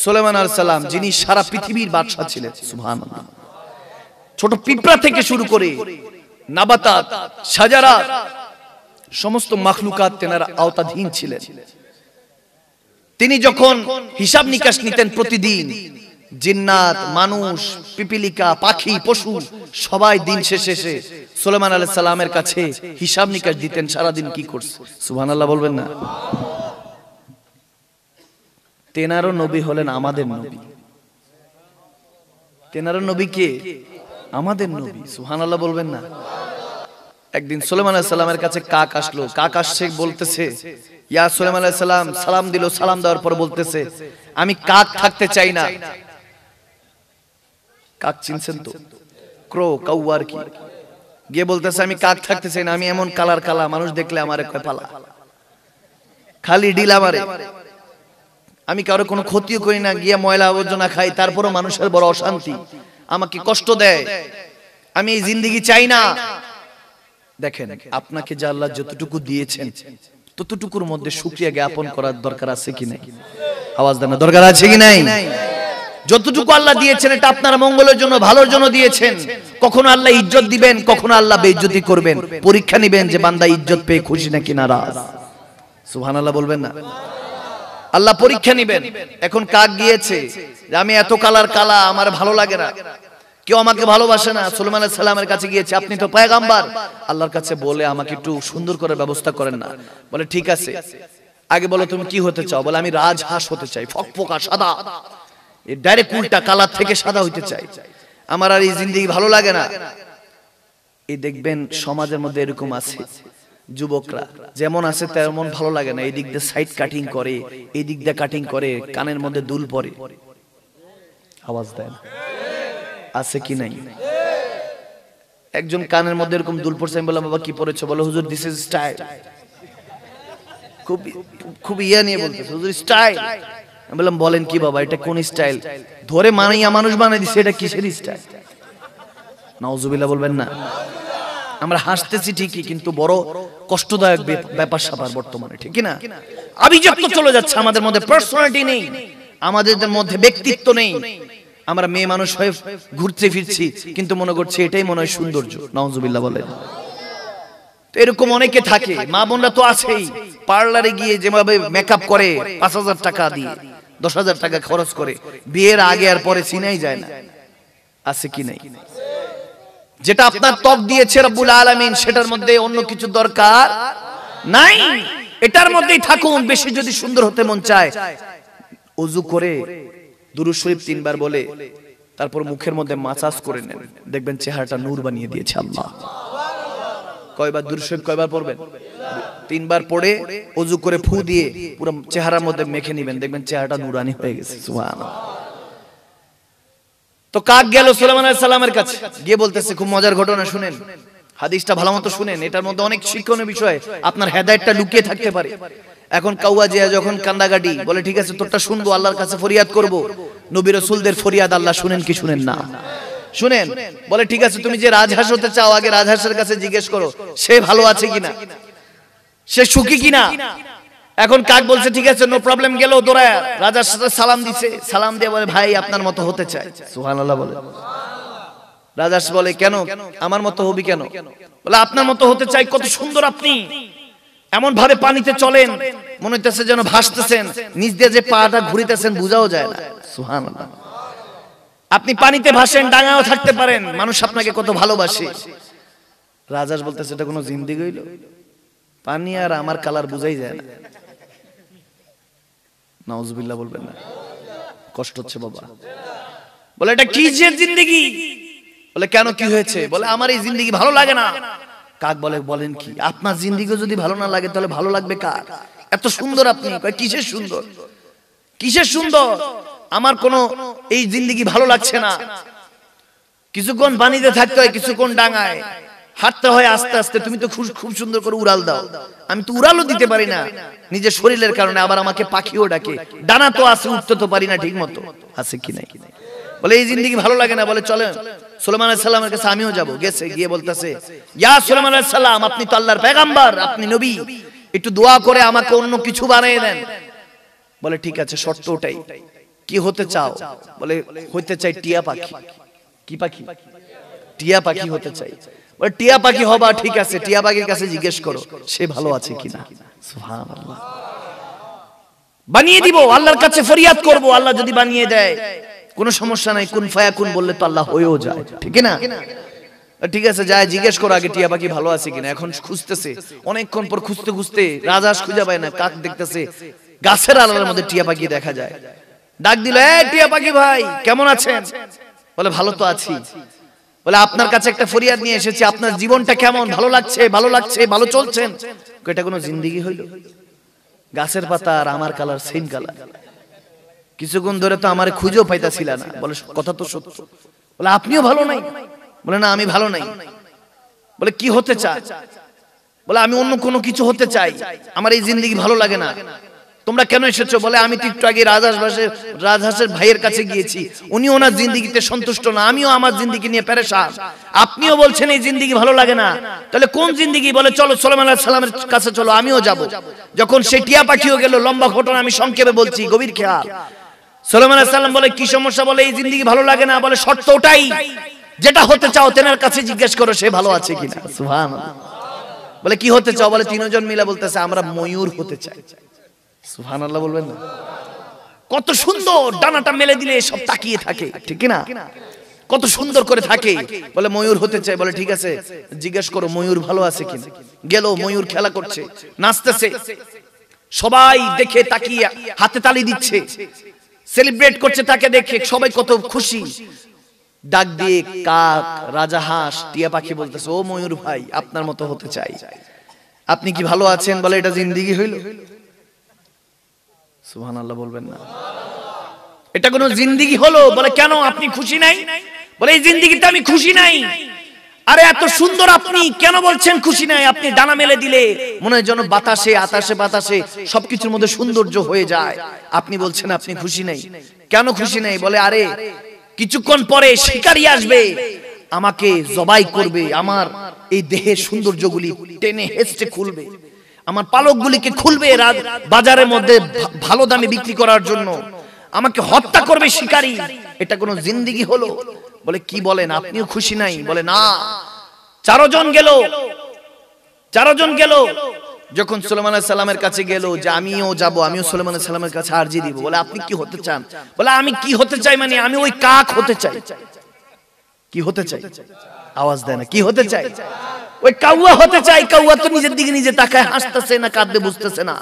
সুলাইমান আলাইহিস সালাম যিনি সারা পৃথিবীর বাদশা ছিলেন, সুবহানাল্লাহ। ছোট পিঁপড়া থেকে শুরু করে নাবাতাত, শাজারাত, সমস্ত মাখলুকাত তেনার আওতাধীন ছিলেন। তিনি যখন হিসাব নিকাশ নিতেন প্রতিদিন, জিন্নাত, মানুষ, পিপিলিকা, পাখি, পশু সবাই দিন শেষে সুলাইমান আলাইহিস সালামের কাছে হিসাব নিকাশ দিতেন সারাদিন কি করছে। সুবহানাল্লাহ বলবেন না? তেনারও নবী হলেন আমাদের নবী। তেনারও নবী কে? আমাদের নবী। সুবহানাল্লাহ বলবেন না? একদিন সুলাইমান আলাইহিস সালামের কাছে কাক আসলো। কাক আসছে, বলতেছে ইয়া সুলাইমান আলাইহিস সালাম। সালাম দিল। সালাম দেওয়ার পর বলতেছে আমি কাক থাকতে চাই না। কাক চিনছেন তো? ক্রো, কাউয়ার কি? গিয়ে বলতেছে আমি কাক থাকতে চাই না, আমি এমন কালার কালা, মানুষ দেখলে আমারে কয় পালা, খালি ডিলা মারে, আমি কারো কোনো ক্ষতিও করি না, গিয়ে ময়লা আবর্জনা খাই, তারপরও মানুষের বড় অশান্তি, আমাকে কষ্ট দেয়, আমি এই জিন্দেগি চাই না। দেখেন আপনাকে যে আল্লাহ যতটুকু দিয়েছেন ততটুকুর মধ্যে শুকরিয়া জ্ঞাপন করার দরকার আছে কি নাই? আওয়াজ দেন, দরকার আছে কি নাই? যতটুকু আল্লাহ দিয়েছেন এটা আপনার মঙ্গলের জন্য, ভালোর জন্য দিয়েছেন। কখনো আল্লাহ ইজ্জত দিবেন, কখনো আল্লাহ বেইজ্জতি করবেন। পরীক্ষা নেবেন যে বান্দা ইজ্জত পেয়ে খুশি নাকি নারাজ। সুবহানাল্লাহ বলবেন না? আল্লাহ পরীক্ষা নেবেন। এখন কাক গিয়েছে যে আমি এত কালার কালা, আমার ভালো লাগে না, কেউ আমাকে ভালোবাসে না। সুলাইমান আলাইহিস সালামের কাছে গিয়েছে, আপনি তো পয়গম্বর, আল্লাহর কাছে বলে আমাকে একটু সুন্দর করে ব্যবস্থা করেন না। বলে ঠিক আছে, আগে বলো তুমি কি হতে চাও? বলে আমি রাজহাঁস হতে চাই, ফকফকা সাদা, এই ডাইরেক্ট উল্টা কালার থেকে সাদা হইতে চাই, আমার আর এই জিন্দেগি ভালো লাগে না। এই দেখবেন সমাজের মধ্যে এরকম আছে, যুবকরা যেমন আছে তেমন ভালো লাগে না, এই দিক দিয়ে সাইড কাটিং করে, এই দিক দিয়ে কাটিং করে, কানের মধ্যে দুল পরে। আওয়াজ দেন, আছে কি নাই? একজন কানের মধ্যে এরকম দুল পড়ছে, আমি বললাম বাবা কি পড়েছো? বলে হুজুর দিস ইজ স্টাইল। খুব ইয়া নিয়ে বলতেছে হুজুর স্টাইল। আমি বললাম বলেন কি বাবা, এটা কোন স্টাইল? ধরে মানিয়া মানুষ বানাই দিছে, এটা কিসের স্টাইল? নাউজুবিল্লাহ বলবেন না? আমরা হাসতেছি ঠিকই, কিন্তু বড় কষ্টদায়ক ব্যাপার স্যাপার বর্তমানে, ঠিক না? আভিজাত্য চলে যাচ্ছে, আমাদের মধ্যে পার্সোনালিটি নেই, আমাদের মধ্যে ব্যক্তিত্ব নেই। আমরা মেয়ে মানুষ হয়ে ঘুরতে ফিরছি, কিন্তু মনে করছি এটাই মনে হয় সৌন্দর্য। নাউজুবিল্লাহ বলেন। এরকম অনেকে থাকে, মা বোনরা তো আছেই, পার্লারে গিয়ে যেভাবে মেকআপ করে ৫,০০০ টাকা দিয়ে ১০,০০০ টাকা খরচ করে, বিয়ের আগে আর পরে চিনাই যায় না। আছে কি নাই? যেটা আপনার ত্বক দিয়েছে রব্বুল আলামিন, সেটার মধ্যে অন্য কিছু দরকার নাই, এটার মধ্যেই থাকুন। বেশি যদি সুন্দর হতে মন চায়, ওযু করে দুরূদ শরীফ ৩ বার বলে তারপর মুখের মধ্যে মাসাজ করে নেন, দেখবেন চেহারাটা নূর বানিয়ে দিয়েছে আল্লাহ। কয়বার দুরূদ শরীফ কয়বার পড়বেন? ৩ বার পড়ে ওযু করে ফু দিয়ে পুরো চেহারার মধ্যে মেখে নেবেন, দেখবেন চেহারাটা নূরানি হয়ে গেছে। সুবহানাল্লাহ। তো কাক গেল সুলাইমান আলাইহিস সালামের কাছে, গিয়ে বলতেছে খুব মজার ঘটনা, শুনেন হাদিসটা ভালোমতো শুনেন, এটার মধ্যে অনেক শিক্ষণীয় বিষয়, আপনার হেদায়েতটা লুকিয়ে থাকতে পারে। এখন কাউয়া জিয়া যখন কান্দাগাটি বলে ঠিক আছে তোরটা শুনবো, আল্লাহর কাছে ফরিয়াদ করব। নবী রাসূলদের ফরিয়াদ আল্লাহ শুনেন কি শুনেন না? শুনেন। বলে ঠিক আছে তুমি যে রাজহাঁস হতে চাও, আগে রাজহাঁসের কাছে জিজ্ঞেস করো সে ভালো আছে কিনা, সে সুখী কিনা। এখন কাক বলছে ঠিক আছে নো প্রবলেম, গেল দৌড়ায় রাজার সাথে সালাম দিছে, সালাম দিয়ে বলে ভাই আপনার মতো হতে চাই। সুবহানাল্লাহ বলে। রাজা বলে কেন আমার মতো হবি কেন? বলে আপনার মতো হতে চাই, কত সুন্দর আপনি, এমন ভাবে পানিতে চলেন মনে হইতেছে যেন ভাসতেছেন, নিচ দিয়ে যে পাটা ঘুরিতেছেন বুঝাও যায় না। সুবহানাল্লাহ। আপনি পানিতে ভাসেন, ডাঙাও থাকতে পারেন, মানুষ আপনাকে কত ভালোবাসে। রাজা বলতেছে এটা কোনো জিন্দেগি হইল? পানি আর আমার কালার বুঝাই যায় না। নাউজুবিল্লাহ বলবেন না? কষ্ট হচ্ছে বাবা। বলে এটা কি যে জিন্দেগি? বলে কেন কি হয়েছে? বলে আমার এই জিন্দেগি ভালো লাগে না। কাক বলে বলেন কি, আপনার জিন্দেগি যদি ভালো না লাগে তাহলে ভালো লাগবে কার? এত সুন্দর আপনি, কিসের সুন্দর, কিসের সুন্দর? আমার কোনো এই জিন্দেগি ভালো লাগছে না। কিছুক্ষণ পানিতে থাকতে হয়, কিছুক্ষণ ডাঙায় হাঁটতে হয় আস্তে আস্তে। তুমি তো খুব সুন্দর করে উড়াল দাও, আমি তো উড়ালও দিতে পারি না নিজের শরীরের কারণে, আবার আমাকে পাখিও ডাকে, ডানা তো আছে, উঠতে তো পারি না ঠিক মতো। আছে কি নাই? বলে এই জিন্দেগি ভালো লাগে না। বলে চলেন সুলাইমান আলাইহিস সালামের কাছে আমিও যাব। গেছে, গিয়ে বলতেছে ইয়া সুলাইমান আলাইহিস সালাম, আপনি তো আল্লাহর পয়গম্বর, আপনি নবী, একটু দোয়া করে আমাকে অন্য কিছু বানিয়ে দেন। বলে ঠিক আছে, শর্ত ওটাই কি হতে চাও? বলে হইতে চাই টিয়া পাখি। কি পাখি? টিয়া পাখি হতে চাই। বলে টিয়া পাখি হবা, ঠিক আছে, টিয়া পাখির কাছে জিজ্ঞেস করো সে ভালো আছে কিনা। সুবহানাল্লাহ। বানিয়ে দিব, আল্লাহর কাছে ফরিয়াদ করব, আল্লাহ যদি বানিয়ে দেয় কোনো সমস্যা নাই, কুন ফায়াকুন বললে তো আল্লাহ হয়েও যায়, ঠিক না? ঠিক আছে, যায় জিজ্ঞেস করো আগে টিয়া পাখি ভালো আছে কিনা। এখন খুঁজতেছে, অনেকক্ষণ পর খুঁজতে খুঁজতে রাজহাঁস খুঁজে পায় না, কাক দেখতেছে গাছের আড়ালের মধ্যে টিয়া পাখি দেখা যায়। ডাক দিল, এই টিয়া পাখি ভাই কেমন আছেন? বলে ভালো তো আছি। বলে আপনার কাছে একটা ফরিয়াদ নিয়ে এসেছি, আপনার জীবনটা কেমন? ভালো লাগছে? ভালো লাগছে? ভালো চলছেন? এটা কোনো জিন্দেগি হইল? গাছের পাতা আর আমার কালার সেম কালার। কিছুক্ষণ ধরে তো আমার খুঁজেও পাইতাছিল না। বলে কথা তো সত্য। বলে আপনিও ভালো নাই? বলে না আমি ভালো নাই। বলে কি হতে চায়? বলে আমি অন্য কোনো কিছু হতে চাই, আমার এই জিন্দেগি ভালো লাগে না। তোমরা কেন এসেছো? বলে আমি তো একটু আগে রাজহাঁসের ভাইয়ের কাছে গিয়েছি, উনি ওনার জিন্দেগিতে সন্তুষ্ট না, আমিও আমার জিন্দেগি নিয়ে পেরেশান। আপনিও বলছেন এই জিন্দেগি ভালো লাগে না, তাহলে কোন জিন্দেগি? বলে চলো সুলাইমান আলাইহিস সালামের কাছে চলো, আমিও যাব। যখন সে টিয়া পাখিও গেল, লম্বা ঘটনা আমি সংক্ষেপে বলছি, গভীর খেয়াল। সুলাইমান আলাইহিস সালাম বলে কি সমস্যা? বলে এই জিন্দেগি ভালো লাগে না। বলে শর্ত ওটাই, যেটা হতে চাও তেনার কাছে জিজ্ঞেস করো সে ভালো আছে কিনা। সুবহানাল্লাহ। বলে কি হতে চাও? বলে তিনজন মিলে বলতেছে আমরা ময়ূর হতে চাই। সুবহানাল্লাহ বলবেন না? কত সুন্দর, ডানাটা মেলে দিলে সব তাকিয়ে থাকে, ঠিক না? কত সুন্দর করে থাকে। বলে ময়ূর হতে চাই। বলে ঠিক আছে, জিজ্ঞেস করো ময়ূর ভালো আছে কিনা। গেল, ময়ূর খেলা করছে, নাচতেছে, সবাই দেখে তাকিয়ে হাতে তালি দিচ্ছে, সেলিব্রেট করছে তাকে দেখে, সবাই কত খুশি। ডাক দিয়ে কাক, রাজহাঁস, টিয়া পাখি বলতেছে, ও ময়ূর ভাই আপনার মতো হতে চাই, আপনি কি ভালো আছেন? বলে এটা জিন্দেগি হইল? সুবহানাল্লাহ বলবেন না? এটা কোন জিন্দেগি হলো? বলে কেন, আপনি খুশি নাই? বলে এই জিন্দেগিতে আমি খুশি নাই। আরে এত সুন্দর, আপনি কেন বলছেন খুশি নাই? আপনি ডানা মেলে দিলে মনে হয় যেন বাতাসে আতাসে বাতাসে সবকিছুর মধ্যে সৌন্দর্য হয়ে যায়, আপনি বলছেন আপনি খুশি নাই। কেন খুশি নাই? বলে আরে কিছুক্ষণ পরে শিকারী আসবে, আমাকে জবাই করবে, আমার এই দেহের সৌন্দর্যগুলি টেনে হেঁচড়ে খুলবে, আমার পালকগুলিকে খুলবে বাজারের মধ্যে ভালো দামে বিক্রি করার জন্য, আমাকে হত্যা করবে শিকারী। এটা কোনো জিন্দেগি হলো? বলে কি বলেন, আপনিও খুশি নাই? বলে না। চারজন গেল। যখন সুলাইমান আলাইহিস সালামের কাছে গেল যে আমিও যাব, আমিও সুলাইমান আলাইহিস সালামের কাছে আরজি দিব। বলে আপনি কি হতে চান? বলে আমি কি হতে চাই মানে আমি ওই কাক হতে চাই। কি হতে চাই? আওয়াজ দেয় না। কি হতে চাই? ওই কাউয়া হতে চাই। কাউয়া তো নিজের দিকে নিজে তাকায়, হাসতেছে না কাঁদবে বুঝতেছে না।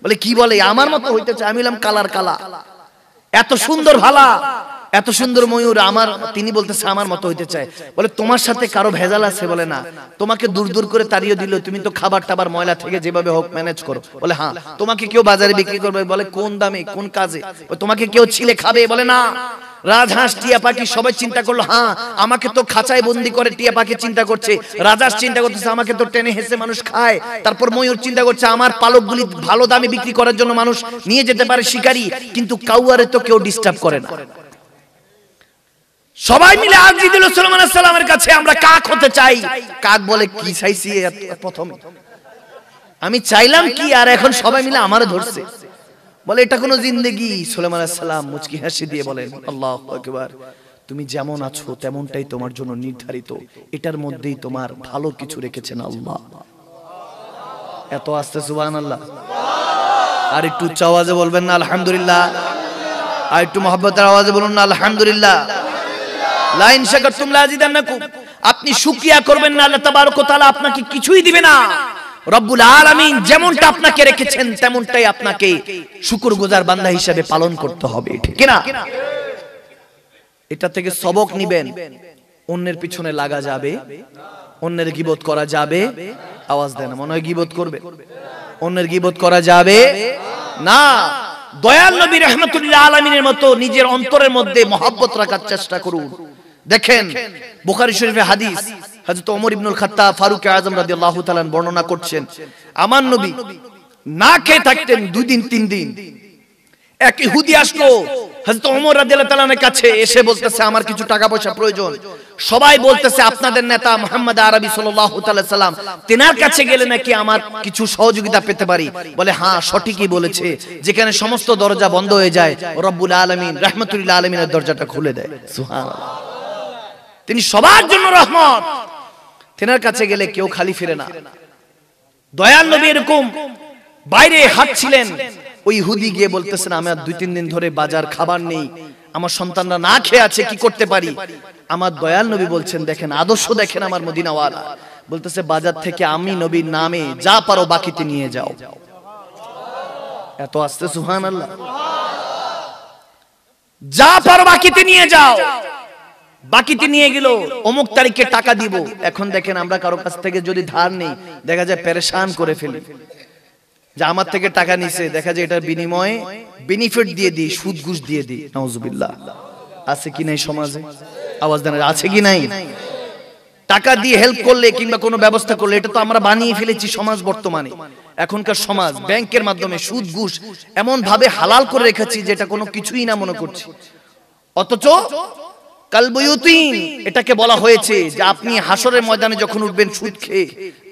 বলে কি বলে, আমার মতো হইতে চাই। আমি বললাম কালার কালা, এত সুন্দর ভালা, এত সুন্দর ময়ূর, আমার, তিনি বলতেছে আমার মতো হইতে চায়। বলে তোমার সাথে কারো ভেজাল আছে? বলে না। তোমাকে দূর দূর করে তাড়িয়ে দিল, তুমি তো খাবার টাবার ময়লা থেকে যেভাবে হোক ম্যানেজ করো। বলে হ্যাঁ। তোমাকে কেউ বাজারে বিক্রি করবে? বলে কোন দামে, কোন কাজে? তোমাকে কেউ ছিলে খাবে? বলে না। রাজহাঁস, টিয়া পাখি সবাই চিন্তা করলো, হ্যাঁ আমাকে তো খাঁচায় বন্দি করে টিয়া পাখি চিন্তা করছে, রাজহাঁস চিন্তা করতেছে আমাকে তো টেনে হেসে মানুষ খায়, তারপর ময়ূর চিন্তা করছে আমার পালকগুলি ভালো দামে বিক্রি করার জন্য মানুষ নিয়ে যেতে পারে শিকারী, কিন্তু কাউয়ারে তো কেউ ডিস্টার্ব করে না। সবাই মিলে আরজি দিল সুলাইমান আলাইহিস সালামের কাছে, আমরা কাক হতে চাই। কাক বলে কি চাইছি প্রথমে, আমি চাইলাম কি, আর এখন সবাই মিলে আমারে ধরছে। বলে এটা কোন জিন্দেগি? সুলাইমান আলাইহিস সালাম মুচকি হাসি দিয়ে বলেন, আল্লাহু আকবার, তুমি যেমন আছো তেমনটাই তোমার জন্য নির্ধারিত, এটার মধ্যেই তোমার ভালো কিছু রেখেছেন আল্লাহ। এত আস্তে সুবহানাল্লাহ। আর একটু উচ্চ আওয়াজে বলবেন না আলহামদুলিল্লাহ? আর একটু মহব্বতের আওয়াজে বলুন না আলহামদুলিল্লাহ? লা ইন শাকারতুম লাযিদান্নাকুম। আপনি শুকরিয়া করবেন না, আল্লাহ তাবারক ওয়া তাআলা আপনাকে কিছুই দিবে না। রব্বুল আলামিন যেমনটা আপনাকে রেখেছেন তেমনটাই আপনাকে শুকরগুজার বান্দা হিসেবে পালন করতে হবে, ঠিক না? এটা থেকে সবক নিবেন, অন্যের পিছনে লাগা যাবে, অন্যের গীবত করা যাবে। আওয়াজ দেন না, মনে হয় গীবত করবে। অন্যের গীবত করা যাবে না। দয়াল নবী রাহমাতুল্লাহ আলামিনের মতো নিজের অন্তরের মধ্যে মহব্বত রাখার চেষ্টা করুন। দেখেন বুখারী শরীফে হাদিস, হযরত ওমর ইবনুল খাত্তাব ফারুক আযম রাদিয়াল্লাহু তাআলা বর্ণনা করছেন, আমার নবী না খেয়ে থাকতেন 2 দিন 3 দিন। এক ইহুদি আসলো, হযরত ওমর রাদিয়াল্লাহু তাআলার কাছে এসে বলতেছে আমার কিছু টাকা পয়সা প্রয়োজন। সবাই বলতেছে আপনাদের নেতা মুহাম্মদ আরবি সাল্লাল্লাহু তাআলা সাল্লাম তেনার কাছে গেলে নাকি আমার কিছু সহযোগিতা পেতে পারি। বলে হ্যাঁ সঠিকই বলেছে, যেখানে সমস্ত দরজা বন্ধ হয়ে যায় রব্বুল আলামিন রাহমাতুল লিল আলামিনের দরজাটা খুলে দেয়। সুবহানাল্লাহ, তিনি সবার জন্য রহমত। তেনার কাছে গেলে কেউ খালি ফিরে না। দয়াল নবী এরকম বাইরে হাঁটছিলেন, ওই ইহুদি গিয়ে বলতেছেন আমার 2-3 দিন ধরে বাজার খাবার নেই, আমার সন্তানরা না খেয়ে আছে, কি করতে পারি? আমার দয়াল নবী বলছেন দেখেন আদর্শ দেখেন আমার মদিনাওয়ালা, বলতেছে বাজার থেকে আমি নবীর নামে যা পারো বাকিতে নিয়ে যাও। এত আস্তে সুবহানাল্লাহ, যা পারো বাকিতে নিয়ে যাও। বাকিতে নিয়ে গেল, অমুক তারিখে টাকা দিব। এখন দেখেন আমরা কারো কাছ থেকে যদি ধার নেই দেখা যায় পেরেশান করে ফেলি, যে আমার থেকে টাকা নিছে, দেখা যায় এটার বিনিময়ে বেনিফিট দিয়ে দিই, সুদ ঘুষ দিয়ে দিই। নাউজুবিল্লাহ, আছে কি নাই সমাজে? আওয়াজ দেন, আছে কি নাই? টাকা দিয়ে হেল্প করলে কিংবা কোনো ব্যবস্থা করলে এটা তো আমরা বানিয়ে ফেলেছি সমাজ। বর্তমানে এখনকার সমাজ ব্যাংকের মাধ্যমে সুদ ঘুষ এমন ভাবে হালাল করে রেখেছি যেটা কোনো কিছুই না মনে করছি। অথচ কালবুয়ুতিন এটাকে বলা হয়েছে যে আপনি হাসরের ময়দানে যখন উঠবেন সুদ খেয়ে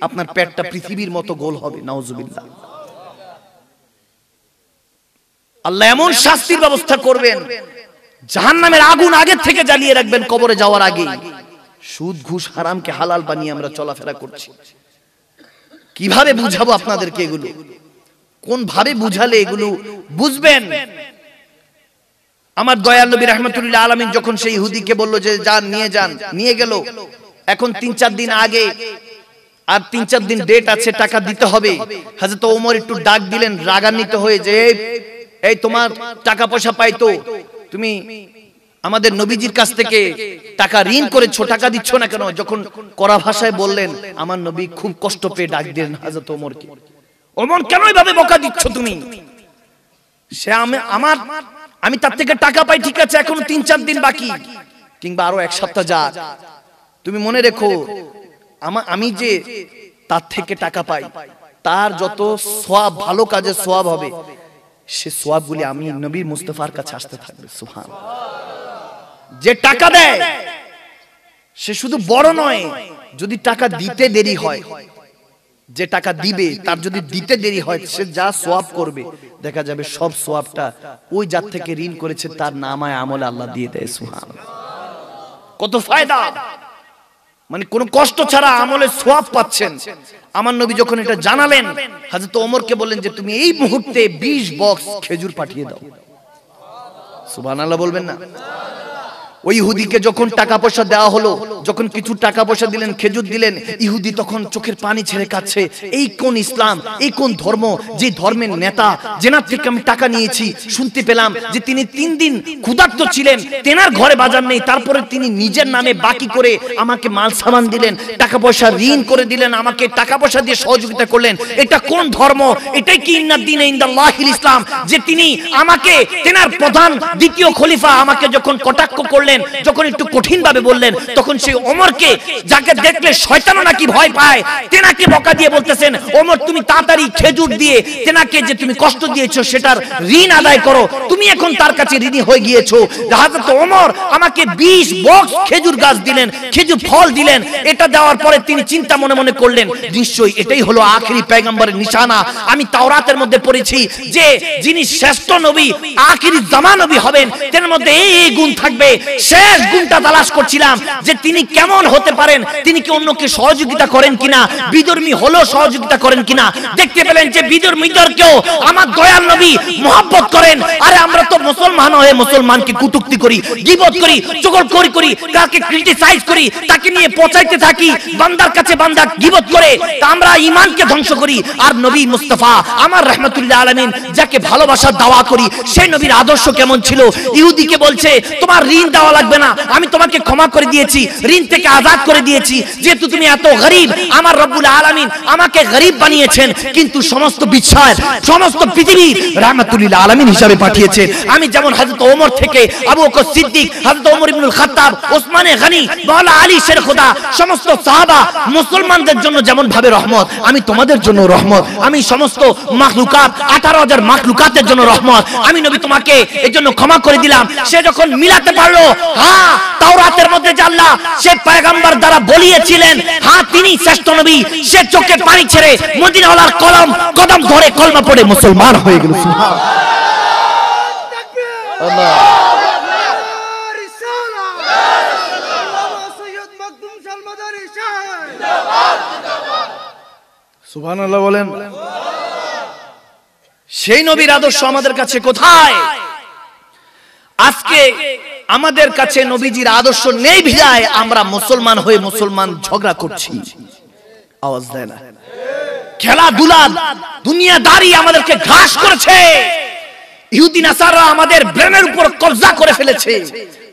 আপনার পেটটা পৃথিবীর মতো গোল হবে। নাউজুবিল্লাহ, আল্লাহ এমন শাস্তির ব্যবস্থা করবেন, জাহান্নামের আগুন আগে থেকে জ্বালিয়ে রাখবেন কবরে যাওয়ার আগে। সুদ ঘুষ হারামকে হালাল বানিয়ে আমরা চলাফেরা করছি। কিভাবে বুঝাবো আপনাদেরকে এগুলো? কোন ভাবে বুঝালে এগুলো বুঝবেন? আমার দয়াল নবী রাহমাতুল্লাহ আলামিন যখন সেই ইহুদিকে বলল যে যান নিয়ে যান, নিয়ে গেল। এখন 3-4 দিন আগে, আর 3-4 দিন ডেট আছে, টাকা দিতে হবে। হযরত ওমর একটু ডাক দিলেন রাগান্বিত হয়ে যে এই তোমার টাকা পয়সা পাইতো, তুমি আমাদের নবীজির কাছ থেকে টাকা ঋণ করেছো, টাকা দিচ্ছ না কেন? যখন কড়া ভাষায় বললেন, আমার নবী খুব কষ্ট পেয়ে ডাক দিলেন হযরত ওমরকে, ওমর কেন এইভাবে বকা দিচ্ছ তুমি? সে আমি তার থেকে টাকা পাই, ঠিক আছে, এখনো 3-4 দিন বাকি, কিংবা আরো 1 সপ্তাহ যাক, তুমি মনে রেখো আমি যে তার থেকে টাকা পাই তার যত সওয়াব, ভালো কাজের সওয়াব হবে, সে সওয়াবগুলি আমি নবী মুস্তাফার কাছে আসতে থাকবে। সুবহানাল্লাহ, যে টাকা দেয় সে শুধু বড় নয়, যদি টাকা দিতে দেরি হয়, যে টাকা দিবে তার যদি দিতে দেরি হয়, সে যা সওয়াব করবে দেখা যাবে সব সওয়াবটা ওই যার থেকে ঋণ করেছে তার নামায় আমলে আল্লাহ দিয়ে দেয়। সুবহানাল্লাহ, কত ফায়দা! মানে কোন কষ্ট ছাড়া আমলের সওয়াব পাচ্ছেন। আমার নবী যখন এটা জানালেন, হযরত ওমরকে বললেন যে তুমি এই মুহূর্তে 20 বক্স খেজুর পাঠিয়ে দাও। সুবহানাল্লাহ বলবেন না? ওই ইহুদিকে যখন টাকা পয়সা দেওয়া হলো, যখন কিছু টাকা পয়সা দিলেন, খেজুর দিলেন, ইহুদি তখন চোখের পানি ছেড়ে কাঁদছে। এই কোন ইসলাম, এই কোন ধর্ম, যে ধর্মের নেতা যেনার থেকে আমি টাকা নিয়েছি, শুনতে পেলাম যে তিনি 3 দিন ক্ষুধার্ত ছিলেন, তেনার ঘরে বাজার নেই, তারপরে তিনি নিজের নামে বাকি করে আমাকে মাল সামান দিলেন, টাকা পয়সা ঋণ করে দিলেন, আমাকে টাকা পয়সা দিয়ে সহযোগিতা করলেন। এটা কোন ধর্ম? এটাই কি ইন্নাদ দীনে ইনদাল্লাহিল ইসলাম? যে তিনি আমাকে, তেনার প্রধান দ্বিতীয় খলিফা আমাকে যখন কটাক্ষ করলেন, যখন একটু কঠিন ভাবে বললেন, তখন সেই ওমরকে, যাকে দেখলে শয়তানও নাকি ভয় পায়, তেনাকে বকা দিয়ে বলতেছেন, ওমর তুমি তাড়াতাড়ি খেজুর দিয়ে তেনাকে যে তুমি কষ্ট দিয়েছো সেটার ঋণ আদায় করো, তুমি এখন তার কাছে ঋণী হয়ে গিয়েছো। হযরত ওমর আমাকে 20 বক্স খেজুর গাছ দিলেন, খেজুর ফল দিলেন। এটা দেওয়ার পরে তিনি চিন্তা মনে মনে করলেন, নিশ্চয়ই এটাই হলো আখেরি পয়গম্বরের নিশানা। আমি তাওরাতের মধ্যে পড়েছি যে যিনি শ্রেষ্ঠ নবী, আখেরি জামান নবী হবেন, তার মধ্যে এই গুণ থাকবে। শেষ গুণটা তালাশ করছিলাম যে তিনি কেমন হতে পারেন, তিনি কি অন্যকে সহযোগিতা করেন কিনা, বিধর্মী হলো সহযোগিতা করেন কিনা। দেখতে পেলেন যে বিধর্মীদেরকেও আমার দয়াল নবী মহব্বত করেন। আরে আমরা তো মুসলমান হয়ে মুসলমানকে কটূক্তি করি, গীবত করি, চগলখড়ি করি, কাকে ক্রিটিসাইজ করি, তাকে নিয়ে পচাইতে থাকি, বান্দার কাছে বান্দা গীবত করে, তা আমরা ঈমানকে ধ্বংস করি। আর নবী মুস্তাফা আমার রাহমাতুল্লাহ আলামিন যাকে ভালোবাসার দাওয়া করি, সেই নবীর আদর্শ কেমন ছিল? ইহুদিকে বলছে তোমার ঋণ দেওয়ার দেওয়া লাগবে না, আমি তোমাকে ক্ষমা করে দিয়েছি, ঋণ থেকে আজাদ করে দিয়েছি, যেহেতু তুমি এত গরিব, আমার রব্বুল আলামিন আমাকে গরিব বানিয়েছেন, কিন্তু সমস্ত বিশ্বের সমস্ত পৃথিবীর রাহমাতুল লিল আলামিন হিসাবে পাঠিয়েছেন। আমি যেমন হযরত ওমর থেকে আবু বকর সিদ্দিক, হযরত ওমর ইবনুল খাত্তাব, ওসমানে গনি, মাওলানা আলী শের খোদা, সমস্ত সাহাবা মুসলমানদের জন্য যেমন ভাবে রহমত, আমি তোমাদের জন্য রহমত। আমি সমস্ত মাখলুকাত 18,000 মাখলুকাতের জন্য রহমত। আমি নবী তোমাকে এর জন্য ক্ষমা করে দিলাম। সে যখন মিলাতে পারলো, হ্যাঁ তাওরাতের মধ্যে যে আল্লাহ সে পয়গম্বর দ্বারা বলিয়েছিলেন, হ্যাঁ তিনি শ্রেষ্ঠ নবী, সে চোখে পানি ছেড়ে মদিনাওয়ালার কদম ধরে কলমা পড়ে মুসলমান হয়ে গেল। সুবহানাল্লাহ। সুবহানাল্লাহ বলেন। সেই নবীর আদর্শ আমাদের কাছে কোথায়? আজকে আমাদের কাছে নবীজির আদর্শ নেই ভিড়ায় আমরা মুসলমান হয়ে মুসলমান ঝগড়া করছি, আওয়াজ দেয় না। খেলাধুলা দুনিয়াদারি আমাদেরকে গ্রাস করেছে। ইহুদি নাসারা আমাদের ব্রেনের উপর কবজা করে ফেলেছে।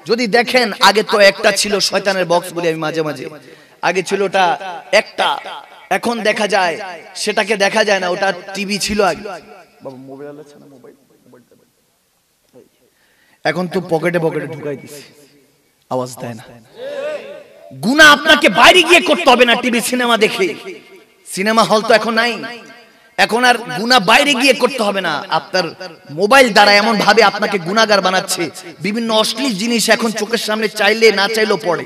যদি দেখেন, আগে তো একটা ছিল শয়তানের বক্স বলি আমি মাঝে মাঝে, আগে ছিল ওটা একটা, এখন দেখা যায় সেটাকে দেখা যায় না, ওটা টিভি ছিল আগে। বাবা মোবাইল আছে না? মোবাইল এখন তো পকেটে পকেটে ঢুকাই দিছে, আওয়াজ দেয় না। গুনাহ আপনাকে বাইরে গিয়ে করতে হবে না, টিভি সিনেমা দেখে। সিনেমা হল তো এখন নাই, এখন আর গুনাহ বাইরে গিয়ে করতে হবে না, আপনার মোবাইল দ্বারা এমন ভাবে আপনাকে গুনাহগার বানাচ্ছে। বিভিন্ন অশ্লীল জিনিস এখন চোখের সামনে চাইলে না চাইলেও পড়ে।